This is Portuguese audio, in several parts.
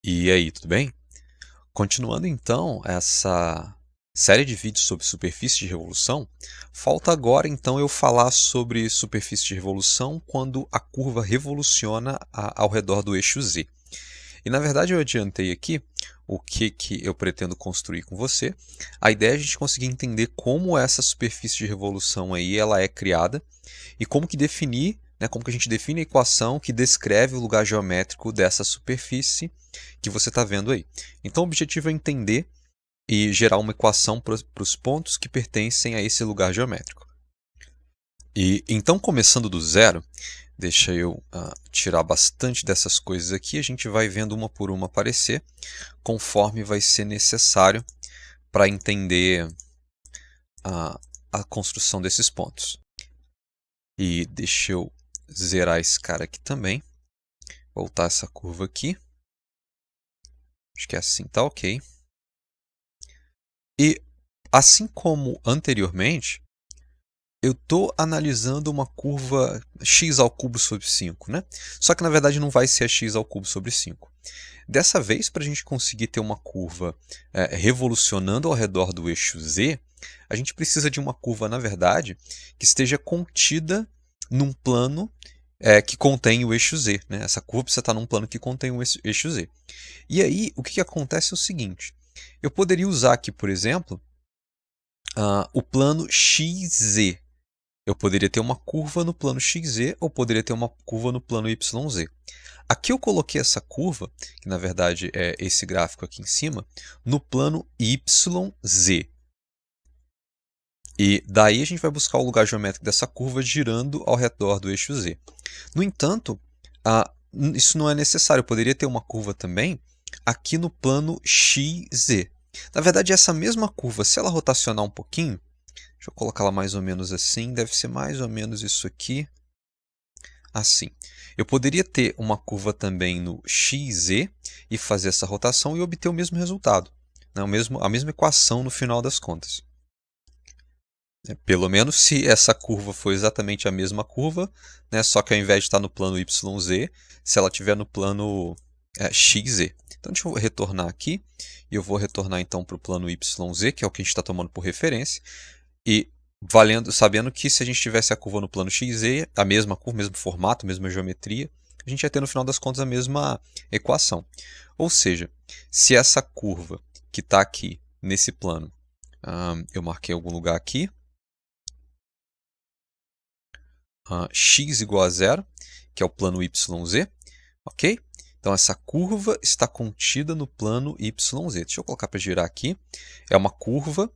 E aí, tudo bem? Continuando então essa série de vídeos sobre superfície de revolução, falta agora então eu falar sobre superfície de revolução quando a curva revoluciona ao redor do eixo Z. E na verdade eu adiantei aqui o que eu pretendo construir com você. A ideia é a gente conseguir entender como essa superfície de revolução aí ela é criada e como que definir, né, como que a gente define a equação que descreve o lugar geométrico dessa superfície que você está vendo aí. Então o objetivo é entender e gerar uma equação para os pontos que pertencem a esse lugar geométrico. E então, começando do zero, deixa eu tirar bastante dessas coisas aqui, a gente vai vendo uma por uma aparecer, conforme vai ser necessário para entender a construção desses pontos. E deixa eu zerar esse cara aqui também, voltar essa curva aqui, acho que é assim, tá ok. E assim como anteriormente, eu estou analisando uma curva x ao cubo sobre 5, né? Só que na verdade não vai ser a x ao cubo sobre 5. Dessa vez, para a gente conseguir ter uma curva revolucionando ao redor do eixo z, a gente precisa de uma curva, na verdade, que esteja contida num plano que contém o eixo z. Né? Essa curva precisa estar num plano que contém o eixo z. E aí, o que acontece é o seguinte. Eu poderia usar aqui, por exemplo, o plano xz. Eu poderia ter uma curva no plano xz ou poderia ter uma curva no plano yz. Aqui eu coloquei essa curva, que na verdade é esse gráfico aqui em cima, no plano yz. E daí a gente vai buscar o lugar geométrico dessa curva girando ao redor do eixo z. No entanto, isso não é necessário. Eu poderia ter uma curva também aqui no plano xz. Na verdade, essa mesma curva, se ela rotacionar um pouquinho, deixa eu colocar ela mais ou menos assim, deve ser mais ou menos isso aqui, assim. Eu poderia ter uma curva também no xz e fazer essa rotação e obter o mesmo resultado, né? A mesma equação no final das contas. Pelo menos se essa curva for exatamente a mesma curva, né? Só que ao invés de estar no plano yz, se ela estiver no plano xz. Então deixa eu retornar aqui, e eu vou retornar então para o plano yz, que é o que a gente está tomando por referência, e sabendo que se a gente tivesse a curva no plano xz, a mesma curva, mesmo formato, mesma geometria, a gente ia ter no final das contas a mesma equação. Ou seja, se essa curva que está aqui nesse plano, eu marquei algum lugar aqui, x igual a zero, que é o plano yz, ok? Então essa curva está contida no plano yz. Deixa eu colocar para girar aqui. É uma curva,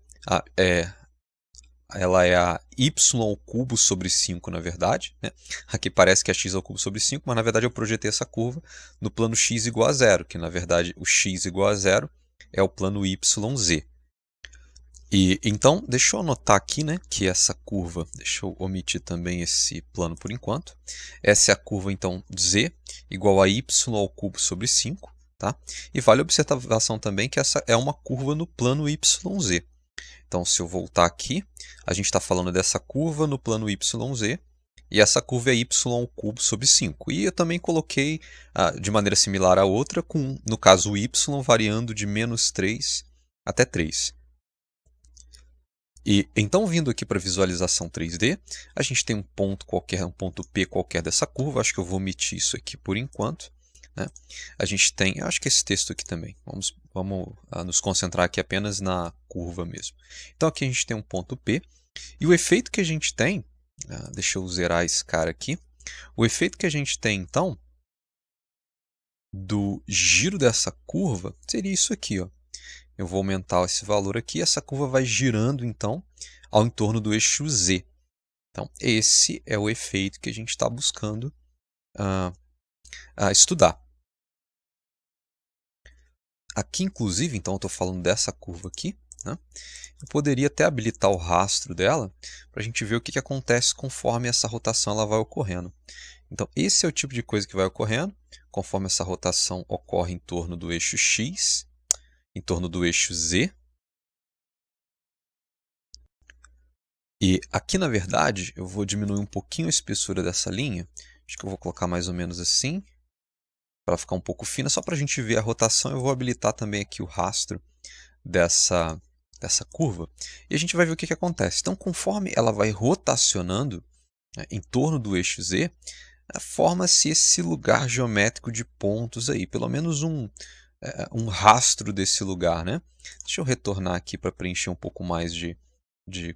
ela é a y ao cubo sobre 5, na verdade. Né? Aqui parece que é x ao cubo sobre 5, mas na verdade eu projetei essa curva no plano x igual a zero, que na verdade o x igual a zero é o plano yz. E então, deixa eu anotar aqui, né, que essa curva, deixa eu omitir também esse plano por enquanto. Essa é a curva, então, z igual a y ao cubo sobre 5. Tá? E vale a observação também que essa é uma curva no plano yz. Então, se eu voltar aqui, a gente está falando dessa curva no plano yz, e essa curva é y ao cubo sobre 5. E eu também coloquei de maneira similar à outra, com, no caso, o y variando de menos 3 até 3. E então, vindo aqui para a visualização 3D, a gente tem um ponto qualquer, um ponto P qualquer dessa curva. Acho que eu vou omitir isso aqui por enquanto. Né? A gente tem, acho que esse texto aqui também. Vamos nos concentrar aqui apenas na curva mesmo. Então aqui a gente tem um ponto P. E o efeito que a gente tem, deixa eu zerar esse cara aqui. O efeito que a gente tem, então, do giro dessa curva seria isso aqui, ó. Eu vou aumentar esse valor aqui, essa curva vai girando, então, ao entorno do eixo Z. Então, esse é o efeito que a gente está buscando estudar. Aqui, inclusive, então, eu estou falando dessa curva aqui, né? Eu poderia até habilitar o rastro dela para a gente ver o que acontece conforme essa rotação ela vai ocorrendo. Então, esse é o tipo de coisa que vai ocorrendo conforme essa rotação ocorre em torno do eixo X, em torno do eixo Z. E aqui, na verdade, eu vou diminuir um pouquinho a espessura dessa linha. Acho que eu vou colocar mais ou menos assim. para ficar um pouco fina, só para a gente ver a rotação, eu vou habilitar também aqui o rastro dessa curva, e a gente vai ver o que acontece. Então, conforme ela vai rotacionando, né, em torno do eixo Z, forma-se esse lugar geométrico de pontos aí, pelo menos um rastro desse lugar, né? Deixa eu retornar aqui para preencher um pouco mais de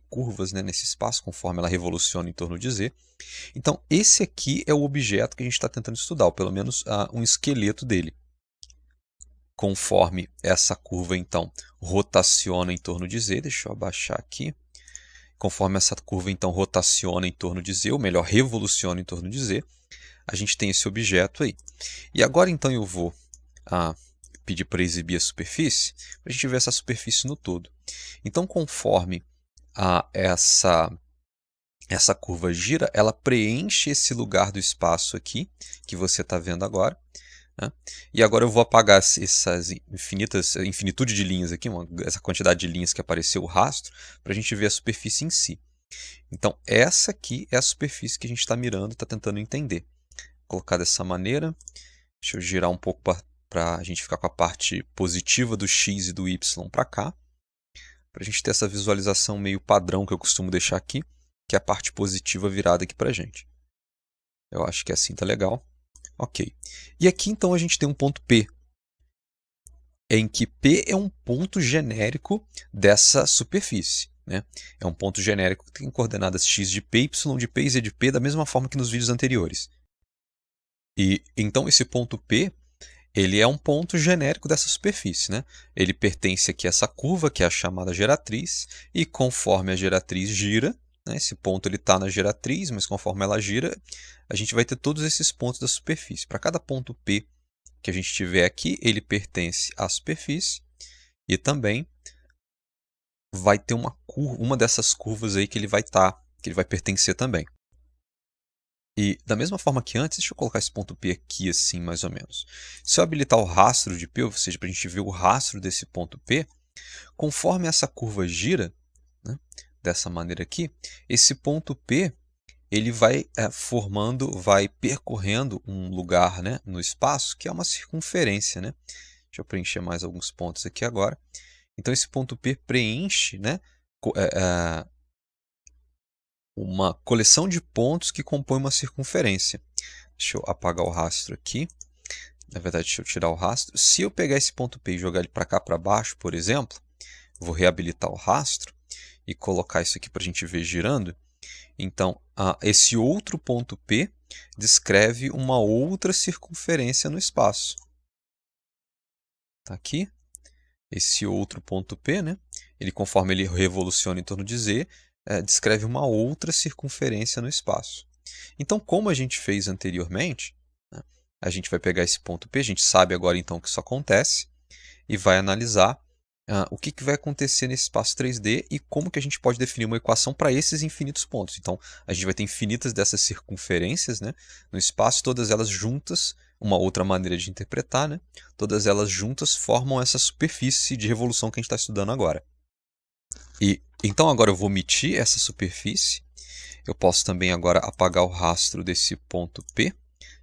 curvas, né, nesse espaço, conforme ela revoluciona em torno de Z. Então, esse aqui é o objeto que a gente está tentando estudar, ou pelo menos um esqueleto dele. Conforme essa curva, então, rotaciona em torno de Z, deixa eu abaixar aqui. Conforme essa curva, então, rotaciona em torno de Z, ou melhor, revoluciona em torno de Z, a gente tem esse objeto aí. E agora, então, eu vou pedir para exibir a superfície, para a gente ver essa superfície no todo. Então, conforme essa curva gira, ela preenche esse lugar do espaço aqui, que você está vendo agora, né? E agora eu vou apagar essas infinitude de linhas aqui, essa quantidade de linhas que apareceu, o rastro, para a gente ver a superfície em si. Então, essa aqui é a superfície que a gente está mirando, está tentando entender. Vou colocar dessa maneira, deixa eu girar um pouco para a gente ficar com a parte positiva do x e do y para cá, para a gente ter essa visualização meio padrão que eu costumo deixar aqui, que é a parte positiva virada aqui para a gente. Eu acho que assim está legal. Ok. E aqui então a gente tem um ponto P, em que P é um ponto genérico dessa superfície, né? É um ponto genérico que tem coordenadas x de P, y de P e z de P, da mesma forma que nos vídeos anteriores. E então esse ponto P, ele é um ponto genérico dessa superfície, né? Ele pertence aqui a essa curva, que é a chamada geratriz, e conforme a geratriz gira, né, esse ponto está na geratriz, mas conforme ela gira, a gente vai ter todos esses pontos da superfície. Para cada ponto P que a gente tiver aqui, ele pertence à superfície, e também vai ter uma dessas curvas aí que ele vai pertencer também. E da mesma forma que antes, deixa eu colocar esse ponto P aqui assim, mais ou menos. Se eu habilitar o rastro de P, ou seja, para a gente ver o rastro desse ponto P, conforme essa curva gira, né, dessa maneira aqui, esse ponto P ele vai vai percorrendo um lugar, né, no espaço, que é uma circunferência, né? Deixa eu preencher mais alguns pontos aqui agora. Então, esse ponto P preenche, né, uma coleção de pontos que compõe uma circunferência. Deixa eu apagar o rastro aqui. Na verdade, deixa eu tirar o rastro. Se eu pegar esse ponto P e jogar ele para cá para baixo, por exemplo, vou reabilitar o rastro e colocar isso aqui para a gente ver girando. Então, esse outro ponto P descreve uma outra circunferência no espaço. Está aqui. Esse outro ponto P, né? Conforme ele revoluciona em torno de Z, descreve uma outra circunferência no espaço. Então, como a gente fez anteriormente, né, a gente vai pegar esse ponto P, a gente sabe agora então que isso acontece, e vai analisar o que vai acontecer nesse espaço 3D e como que a gente pode definir uma equação para esses infinitos pontos. Então, a gente vai ter infinitas dessas circunferências, né, no espaço, todas elas juntas, uma outra maneira de interpretar, né, todas elas juntas formam essa superfície de revolução que a gente está estudando agora. E então agora eu vou omitir essa superfície. Eu posso também agora apagar o rastro desse ponto P.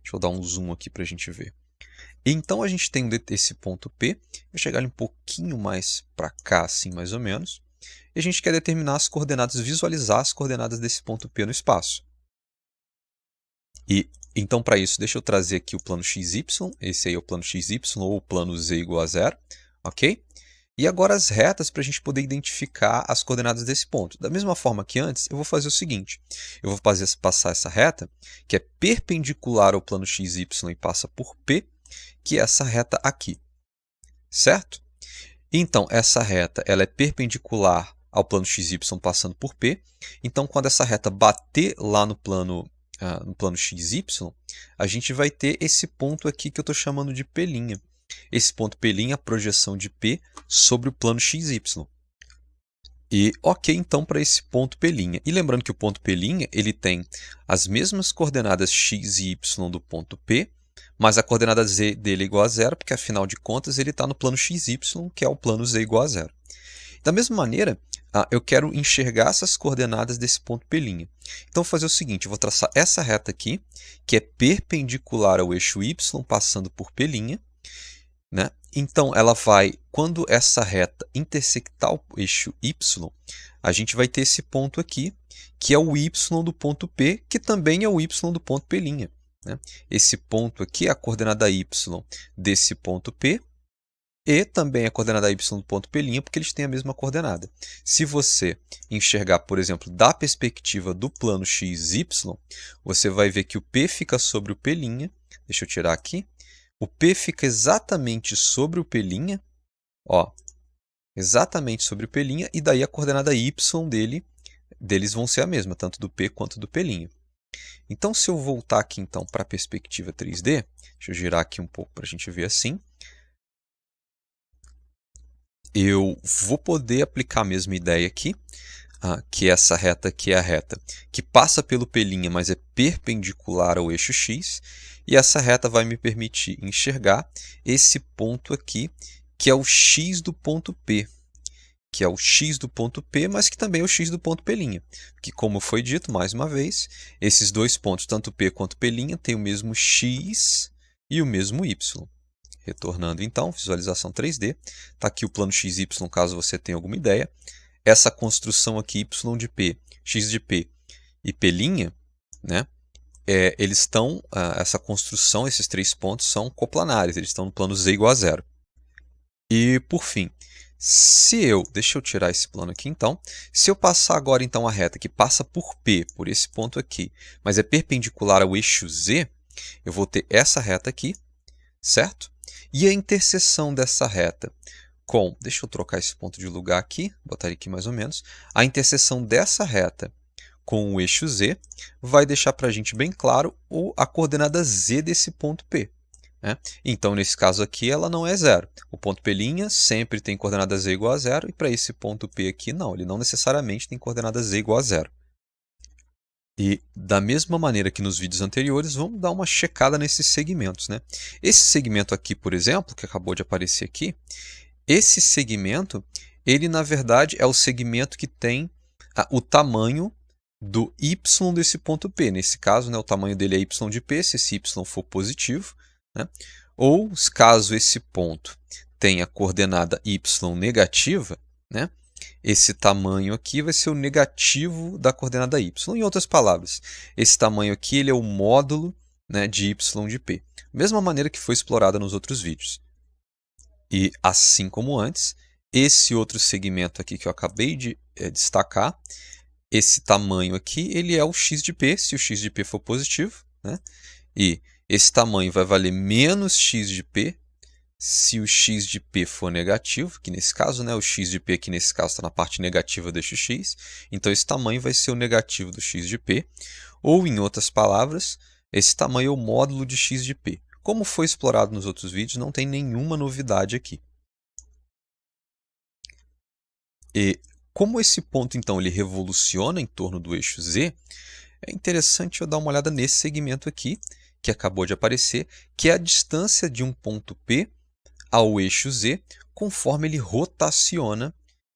Deixa eu dar um zoom aqui para a gente ver. Então a gente tem esse ponto P, vou chegar ele um pouquinho mais para cá, assim mais ou menos, e a gente quer determinar as coordenadas, visualizar as coordenadas desse ponto P no espaço. E então para isso, deixa eu trazer aqui o plano XY, esse aí é o plano XY, ou o plano Z igual a 0, ok? E agora as retas para a gente poder identificar as coordenadas desse ponto. Da mesma forma que antes, eu vou fazer o seguinte, eu vou passar essa reta, que é perpendicular ao plano XY e passa por P, que é essa reta aqui, certo? Então, essa reta ela é perpendicular ao plano XY passando por P. Então, quando essa reta bater lá no plano XY, a gente vai ter esse ponto aqui que eu estou chamando de P'. Esse ponto P' é a projeção de P sobre o plano XY. E ok, então, para esse ponto P'. E lembrando que o ponto P' ele tem as mesmas coordenadas x e y do ponto P, mas a coordenada z dele é igual a 0, porque afinal de contas ele está no plano XY, que é o plano z igual a 0. Da mesma maneira, eu quero enxergar essas coordenadas desse ponto P'. Então, vou fazer o seguinte, eu vou traçar essa reta aqui, que é perpendicular ao eixo Y, passando por P', né? Então, ela vai, quando essa reta intersectar o eixo Y, a gente vai ter esse ponto aqui, que é o Y do ponto P, que também é o Y do ponto P', né? Esse ponto aqui é a coordenada Y desse ponto P, e também a coordenada y do ponto P', porque eles têm a mesma coordenada. Se você enxergar, por exemplo, da perspectiva do plano XY, você vai ver que o P fica sobre o P', deixa eu tirar aqui, o P fica exatamente sobre o P', ó, exatamente sobre o P', e daí a coordenada y deles vão ser a mesma, tanto do P quanto do P'. Então, se eu voltar aqui então, para a perspectiva 3D, deixa eu girar aqui um pouco para a gente ver assim, eu vou poder aplicar a mesma ideia aqui, que essa reta aqui é a reta que passa pelo P', mas é perpendicular ao eixo X, e essa reta vai me permitir enxergar esse ponto aqui, que é o X do ponto P, que é o X do ponto P, mas que também é o X do ponto P', que, como foi dito, mais uma vez, esses dois pontos, tanto P quanto P', têm o mesmo X e o mesmo Y. Retornando então, visualização 3D, está aqui o plano XY, caso você tenha alguma ideia. Essa construção aqui, Y de P, X de P e P', né, eles estão, essa construção, esses três pontos são coplanares, eles estão no plano Z igual a zero. E, por fim, deixa eu tirar esse plano aqui então, se eu passar agora então a reta que passa por P, por esse ponto aqui, mas é perpendicular ao eixo Z, eu vou ter essa reta aqui, certo? E a interseção dessa reta com, deixa eu trocar esse ponto de lugar aqui, botar ele aqui mais ou menos, a interseção dessa reta com o eixo Z vai deixar para a gente bem claro a coordenada Z desse ponto P, né? Então, nesse caso aqui, ela não é zero. O ponto P' sempre tem coordenada Z igual a zero, e para esse ponto P aqui, não, ele não necessariamente tem coordenada Z igual a zero. E da mesma maneira que nos vídeos anteriores, vamos dar uma checada nesses segmentos, né? Esse segmento aqui, por exemplo, que acabou de aparecer aqui, esse segmento, ele na verdade é o segmento que tem o tamanho do y desse ponto P. Nesse caso, né, o tamanho dele é y de P, se esse y for positivo, né? Ou caso esse ponto tenha coordenada y negativa, né? Esse tamanho aqui vai ser o negativo da coordenada y. Em outras palavras, esse tamanho aqui ele é o módulo, né, de y de P. Mesma maneira que foi explorada nos outros vídeos. E assim como antes, esse outro segmento aqui que eu acabei de destacar, esse tamanho aqui ele é o x de P, se o x de P for positivo, né? E esse tamanho vai valer menos x de P, se o x de P for negativo, que nesse caso, né, o x de P aqui nesse caso está na parte negativa deste x, então esse tamanho vai ser o negativo do x de P, ou em outras palavras, esse tamanho é o módulo de x de P. Como foi explorado nos outros vídeos, não tem nenhuma novidade aqui. E como esse ponto, então, ele revoluciona em torno do eixo Z, é interessante eu dar uma olhada nesse segmento aqui, que acabou de aparecer, que é a distância de um ponto P ao eixo Z, conforme ele rotaciona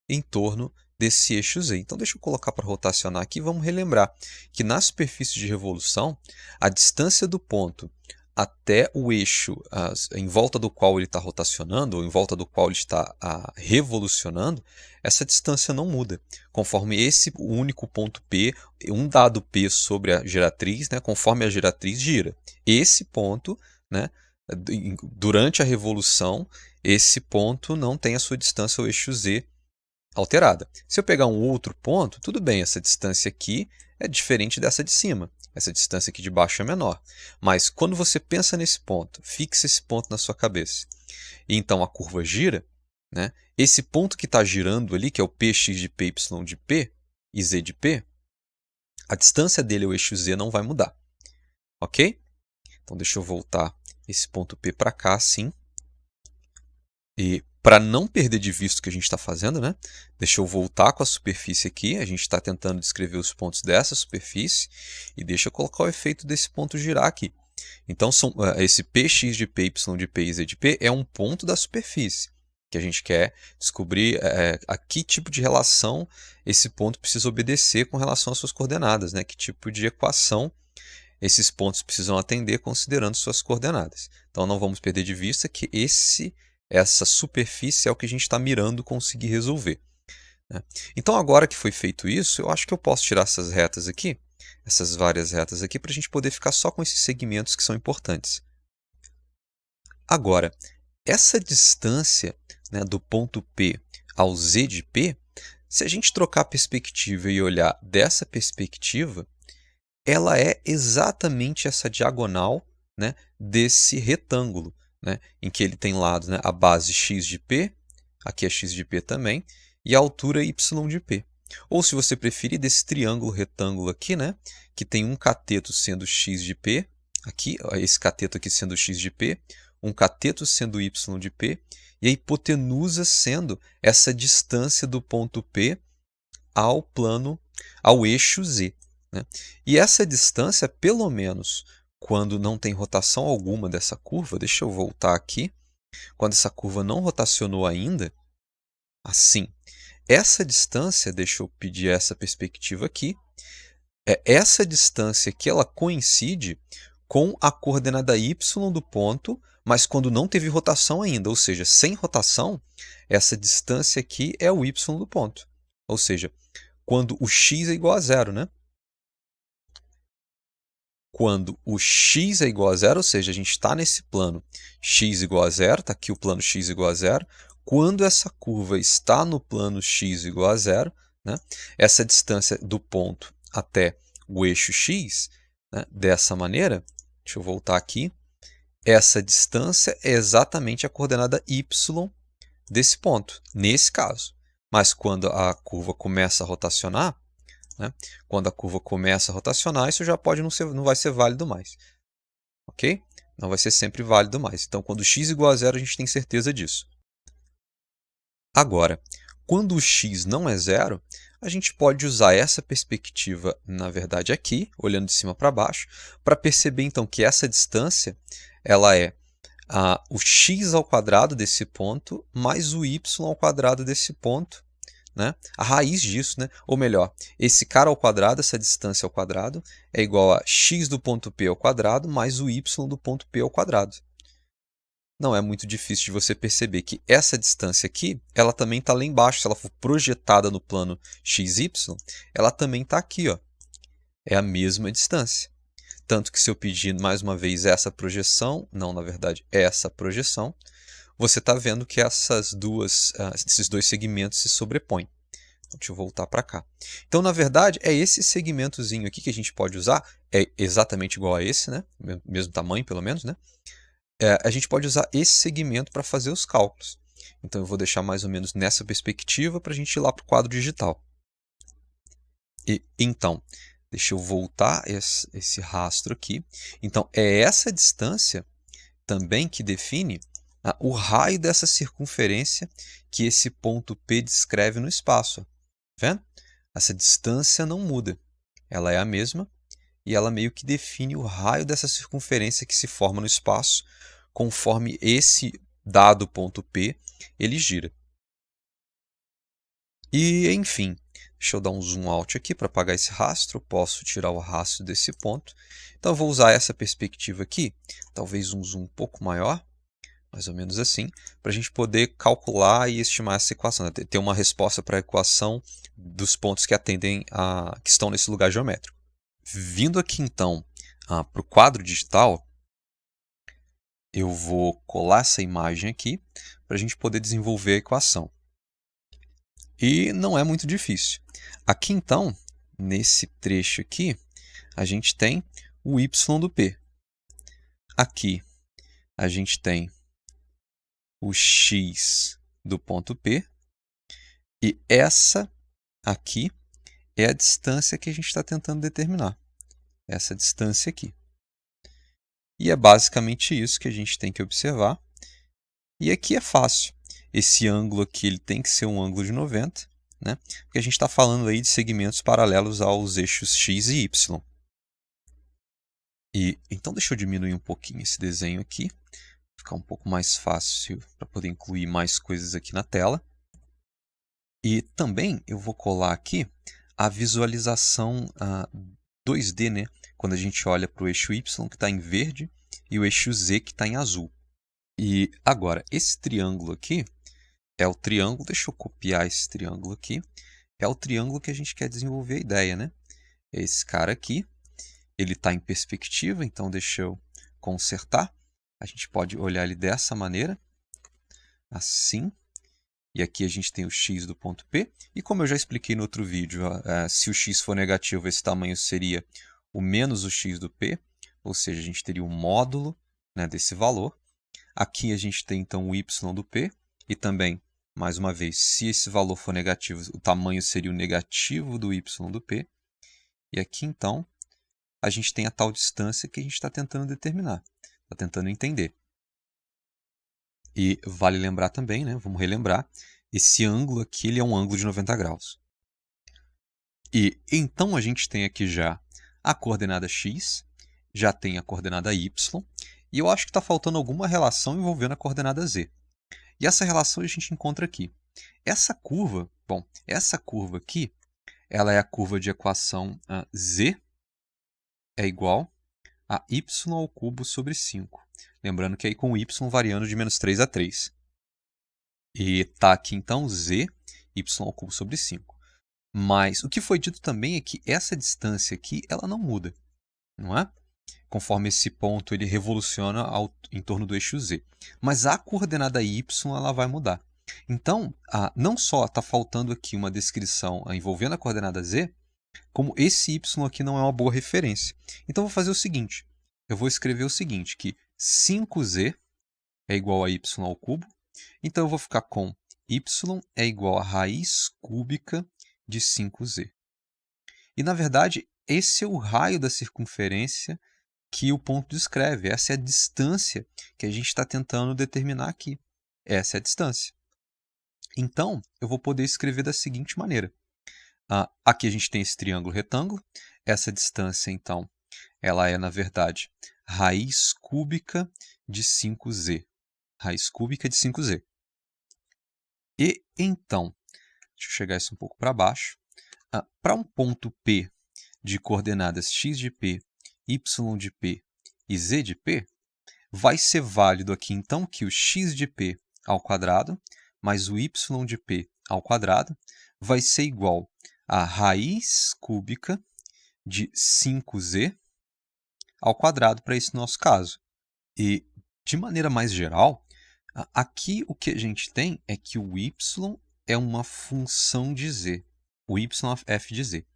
em torno desse eixo Z. Então, deixa eu colocar para rotacionar aqui, vamos relembrar que na superfície de revolução, a distância do ponto até o eixo em volta do qual ele está rotacionando, ou em volta do qual ele está revolucionando, essa distância não muda, conforme esse único ponto P, um dado P sobre a geratriz, né, conforme a geratriz gira. Esse ponto, né, durante a revolução, esse ponto não tem a sua distância ao eixo Z alterada. Se eu pegar um outro ponto, tudo bem, essa distância aqui é diferente dessa de cima. Essa distância aqui de baixo é menor. Mas quando você pensa nesse ponto, fixa esse ponto na sua cabeça, e então a curva gira, né? Esse ponto que está girando ali, que é o Px de P, Y de P e Z de P, a distância dele ao eixo Z não vai mudar. Ok? Então deixa eu voltar esse ponto P para cá, assim. E para não perder de vista o que a gente está fazendo, né? Deixa eu voltar com a superfície aqui. A gente está tentando descrever os pontos dessa superfície. E deixa eu colocar o efeito desse ponto girar aqui. Então, esse Px de P, Y de P e Z de P é um ponto da superfície. que a gente quer descobrir a que tipo de relação esse ponto precisa obedecer com relação às suas coordenadas, né? Que tipo de equação esses pontos precisam atender considerando suas coordenadas. Então não vamos perder de vista que essa superfície é o que a gente está mirando conseguir resolver, né? Então agora que foi feito isso, eu acho que eu posso tirar essas retas aqui, essas várias retas aqui, para a gente poder ficar só com esses segmentos que são importantes. Agora, essa distância, né, do ponto P ao Z de P, se a gente trocar a perspectiva e olhar dessa perspectiva, ela é exatamente essa diagonal, né, desse retângulo, né, em que ele tem lado, né, a base x de P, aqui é x de P também, e a altura y de P. Ou, se você preferir, desse triângulo retângulo aqui, né, que tem um cateto sendo x de P, aqui, esse cateto aqui sendo x de P, um cateto sendo y de P, e a hipotenusa sendo essa distância do ponto P ao eixo Z, né? E essa distância, pelo menos quando não tem rotação alguma dessa curva, deixa eu voltar aqui, quando essa curva não rotacionou ainda, assim, essa distância, deixa eu pedir essa perspectiva aqui, essa distância que ela coincide com a coordenada y do ponto, mas quando não teve rotação ainda, ou seja, sem rotação, essa distância aqui é o y do ponto. Ou seja, quando o x é igual a zero, né? Quando o x é igual a zero, ou seja, a gente está nesse plano x igual a zero, está aqui o plano x igual a zero. Quando essa curva está no plano x igual a zero, né, essa distância do ponto até o eixo x, né, dessa maneira, deixa eu voltar aqui, essa distância é exatamente a coordenada y desse ponto, nesse caso. Mas quando a curva começa a rotacionar, né, quando a curva começa a rotacionar, isso já não vai ser válido mais. Ok? Não vai ser sempre válido mais. Então, quando x igual a zero, a gente tem certeza disso. Agora, quando o x não é zero, a gente pode usar essa perspectiva, na verdade aqui, olhando de cima para baixo, para perceber então que essa distância ela é o x ao quadrado desse ponto mais o y ao quadrado desse ponto, né? A raiz disso, né? Ou melhor, esse cara ao quadrado, essa distância ao quadrado, é igual a x do ponto P ao quadrado mais o y do ponto P ao quadrado. Não é muito difícil de você perceber que essa distância aqui, ela também está lá embaixo. Se ela for projetada no plano xy, ela também está aqui, ó. É a mesma distância. Tanto que se eu pedir mais uma vez essa projeção, não, na verdade, essa projeção, você está vendo que esses dois segmentos se sobrepõem. Então, deixa eu voltar para cá. Então, na verdade, é esse segmentozinho aqui que a gente pode usar, é exatamente igual a esse, né? Mesmo tamanho, pelo menos, né? A gente pode usar esse segmento para fazer os cálculos. Então, eu vou deixar mais ou menos nessa perspectiva para a gente ir lá para o quadro digital. Então, deixa eu voltar esse rastro aqui. Então, é essa distância também que define o raio dessa circunferência que esse ponto P descreve no espaço. Tá vendo? Essa distância não muda. Ela é a mesma e ela meio que define o raio dessa circunferência que se forma no espaço conforme esse dado ponto P ele gira. E, enfim, deixa eu dar um zoom out aqui para apagar esse rastro. Eu posso tirar o rastro desse ponto. Então, eu vou usar essa perspectiva aqui, talvez um zoom um pouco maior, mais ou menos assim, para a gente poder calcular e estimar essa equação, né? Ter uma resposta para a equação dos pontos que que estão nesse lugar geométrico. Vindo aqui, então, para o quadro digital, eu vou colar essa imagem aqui para a gente poder desenvolver a equação. E não é muito difícil. Aqui, então, nesse trecho aqui, a gente tem o y do P. Aqui, a gente tem o x do ponto P. E essa aqui é a distância que a gente está tentando determinar. Essa distância aqui. E é basicamente isso que a gente tem que observar. E aqui é fácil. Esse ângulo aqui ele tem que ser um ângulo de 90, né? Porque a gente está falando aí de segmentos paralelos aos eixos x e y. Então deixa eu diminuir um pouquinho esse desenho aqui, Ficar um pouco mais fácil para poder incluir mais coisas aqui na tela. E também eu vou colar aqui a visualização 2D, né? Quando a gente olha para o eixo Y, que está em verde, e o eixo Z, que está em azul. E agora, esse triângulo aqui é o triângulo, deixa eu copiar esse triângulo aqui, é o triângulo que a gente quer desenvolver a ideia, né? É esse cara aqui, ele está em perspectiva, então deixa eu consertar. A gente pode olhar ele dessa maneira, assim. E aqui a gente tem o x do ponto P. E como eu já expliquei no outro vídeo, se o x for negativo, esse tamanho seria o menos o x do P. Ou seja, a gente teria um módulo, né, desse valor. Aqui a gente tem então o y do P. E também, mais uma vez, se esse valor for negativo, o tamanho seria o negativo do y do P. E aqui então, a gente tem a tal distância que a gente está tentando determinar. Está tentando entender. E vale lembrar também, né, vamos relembrar, esse ângulo aqui ele é um ângulo de 90 graus. E então a gente tem aqui já a coordenada x, já tem a coordenada y, e eu acho que está faltando alguma relação envolvendo a coordenada z. E essa relação a gente encontra aqui. Essa curva, bom, essa curva aqui, ela é a curva de equação z é igual a y ao cubo sobre 5. Lembrando que aí com o y variando de menos 3 a 3. E está aqui então z, y ao cubo sobre 5. Mas o que foi dito também é que essa distância aqui ela não muda, não é? Conforme esse ponto ele revoluciona em torno do eixo z. Mas a coordenada y ela vai mudar. Então, não só está faltando aqui uma descrição envolvendo a coordenada z, como esse y aqui não é uma boa referência. Então, eu vou fazer o seguinte. Eu vou escrever o seguinte, que 5z é igual a y ao cubo. Então, eu vou ficar com y é igual a raiz cúbica de 5z. E, na verdade, esse é o raio da circunferência que o ponto descreve. Essa é a distância que a gente está tentando determinar aqui. Essa é a distância. Então, eu vou poder escrever da seguinte maneira. Aqui a gente tem esse triângulo retângulo. Essa distância, então, ela é, na verdade, raiz cúbica de 5z. Raiz cúbica de 5z. E, então, deixa eu chegar isso um pouco para baixo. Para um ponto P de coordenadas x de P, y de P e z de P, vai ser válido aqui, então, que o x de P ao quadrado mais o y de P ao quadrado vai ser igual a raiz cúbica de 5z ao quadrado para esse nosso caso. E, de maneira mais geral, aqui o que a gente tem é que o y é uma função de z. O y é f de z.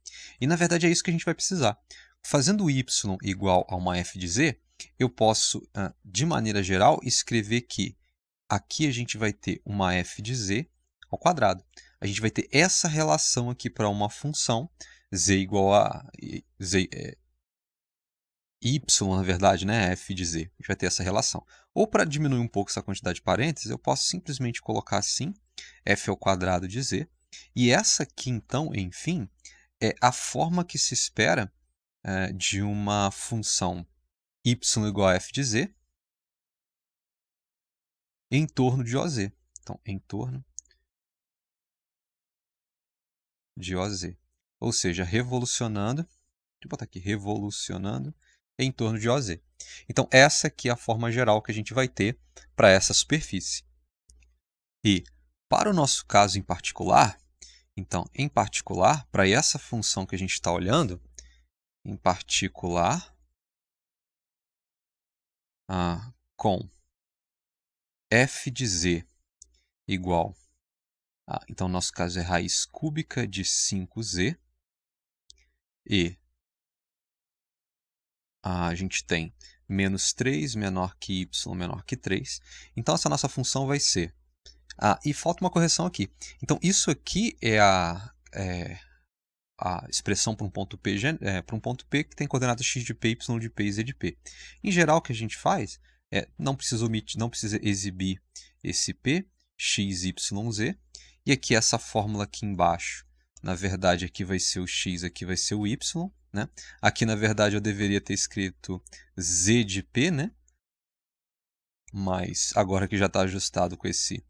E, na verdade, é isso que a gente vai precisar. Fazendo o y igual a uma f de z, eu posso, de maneira geral, escrever que aqui a gente vai ter uma f de z ao quadrado. A gente vai ter essa relação aqui para uma função, z igual a z, y, na verdade, né, f de z. A gente vai ter essa relação. Ou para diminuir um pouco essa quantidade de parênteses, eu posso simplesmente colocar assim, f ao quadrado de z. E essa aqui, então, enfim, é a forma que se espera de uma função y igual a f de z em torno de OZ. Então, em torno de OZ. Ou seja, revolucionando, deixa eu botar aqui, revolucionando em torno de OZ. Então, essa aqui é a forma geral que a gente vai ter para essa superfície. E, para o nosso caso em particular, então, em particular, para essa função que a gente está olhando, em particular, com f de z igual a, então, no nosso caso é raiz cúbica de 5z, e a gente tem menos 3 menor que y menor que 3. Então, essa nossa função vai ser... e falta uma correção aqui. Então, isso aqui é a expressão para um ponto P, que tem coordenadas x de P, y de P e z de P. Em geral, o que a gente faz não precisa exibir esse P, x, y, z. E aqui essa fórmula aqui embaixo, na verdade, aqui vai ser o x, aqui vai ser o y. Né? Aqui, na verdade, eu deveria ter escrito z de P, né? mas agora que já está ajustado com esse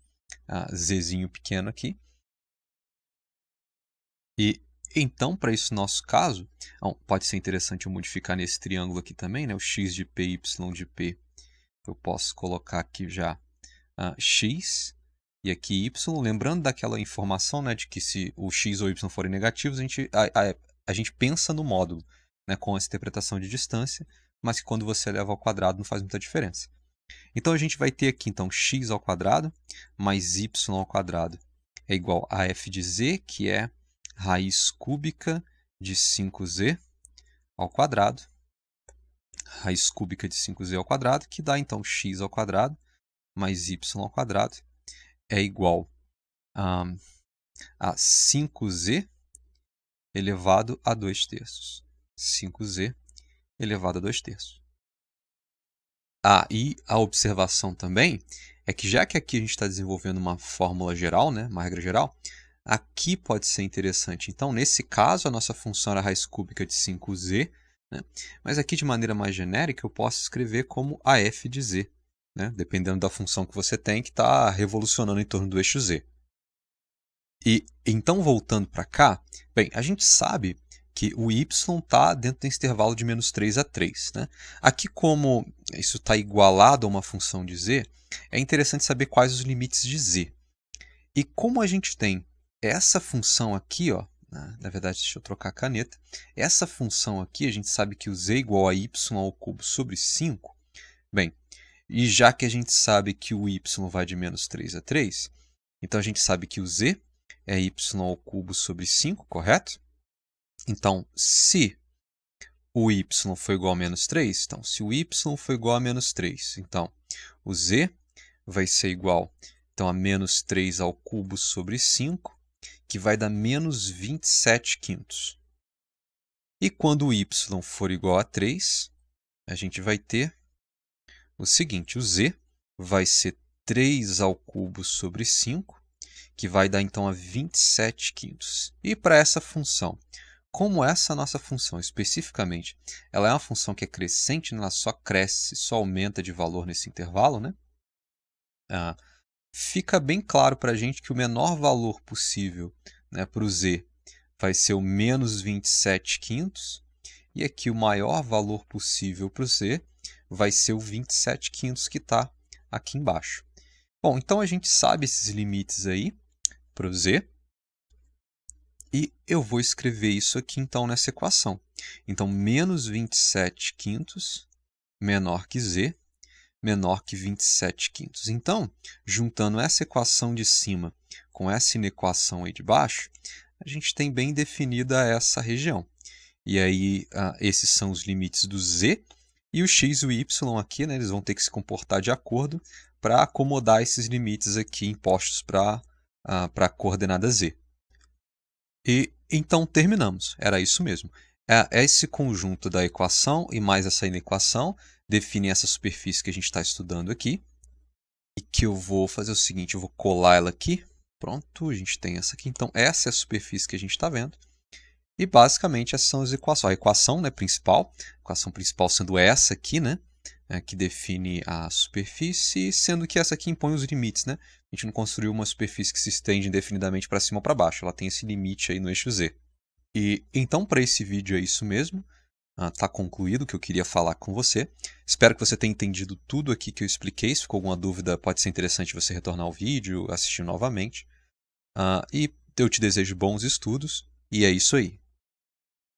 zzinho pequeno aqui. E então, para esse nosso caso, pode ser interessante eu modificar nesse triângulo aqui também, né? O x de p, y de p. Eu posso colocar aqui já x e aqui y, lembrando daquela informação, né, de que se o x ou y forem negativos, a gente pensa no módulo, né, com essa interpretação de distância, mas que quando você eleva ao quadrado não faz muita diferença. Então a gente vai ter aqui então x ao quadrado mais y ao quadrado é igual a f de z, que é raiz cúbica de 5z ao quadrado, raiz cúbica de 5z ao quadrado, que dá então x ao quadrado mais y ao quadrado é igual a 5z elevado a 2/3. 5z elevado a 2/3. E a observação também é que já que aqui a gente está desenvolvendo uma fórmula geral, né, uma regra geral, aqui pode ser interessante. Então, nesse caso, a nossa função era a raiz cúbica de 5z, né? Mas aqui, de maneira mais genérica, eu posso escrever como a f de z, né? Dependendo da função que você tem, que está revolucionando em torno do eixo z. E então, voltando para cá, bem, a gente sabe que o y está dentro desse intervalo de -3 a 3. Né? Aqui, como isso está igualado a uma função de z, é interessante saber quais os limites de z. E como a gente tem essa função aqui, ó, na verdade, deixa eu trocar a caneta, essa função aqui, a gente sabe que o z é igual a y ao cubo sobre 5. Bem, e já que a gente sabe que o y vai de -3 a 3, então a gente sabe que o z é y ao cubo sobre 5, correto? Então, se o y for igual a -3, então, se o y for igual a -3, então, o z vai ser igual então, a -3 ao cubo sobre 5, que vai dar -27/5. E quando o y for igual a 3, a gente vai ter o seguinte, o z vai ser 3 ao cubo sobre 5, que vai dar então a 27/5. E para essa função, como essa nossa função especificamente, ela é uma função que é crescente, ela só cresce, só aumenta de valor nesse intervalo, né? Fica bem claro para a gente que o menor valor possível, né, para o z vai ser o -27/5, e aqui o maior valor possível para o z vai ser o 27/5 que está aqui embaixo. Bom, então a gente sabe esses limites aí para o z, e eu vou escrever isso aqui então nessa equação. Então, -27/5 menor que z, menor que 27/5. Então, juntando essa equação de cima com essa inequação aí de baixo, a gente tem bem definida essa região. E aí, esses são os limites do z, e o x e o y aqui, né, eles vão ter que se comportar de acordo para acomodar esses limites aqui impostos para a coordenada z. E então terminamos, era isso mesmo. Esse conjunto da equação e mais essa inequação define essa superfície que a gente está estudando aqui. E que eu vou fazer o seguinte, eu vou colar ela aqui. Pronto, a gente tem essa aqui. Então, essa é a superfície que a gente está vendo. E, basicamente, essas são as equações. A equação, né, principal, a equação principal sendo essa aqui, né, que define a superfície, sendo que essa aqui impõe os limites. Né? A gente não construiu uma superfície que se estende indefinidamente para cima ou para baixo. Ela tem esse limite aí no eixo z. E, então, para esse vídeo é isso mesmo. Está concluído o que eu queria falar com você. Espero que você tenha entendido tudo aqui que eu expliquei. Se ficou alguma dúvida, pode ser interessante você retornar ao vídeo, assistir novamente. E eu te desejo bons estudos. E é isso aí.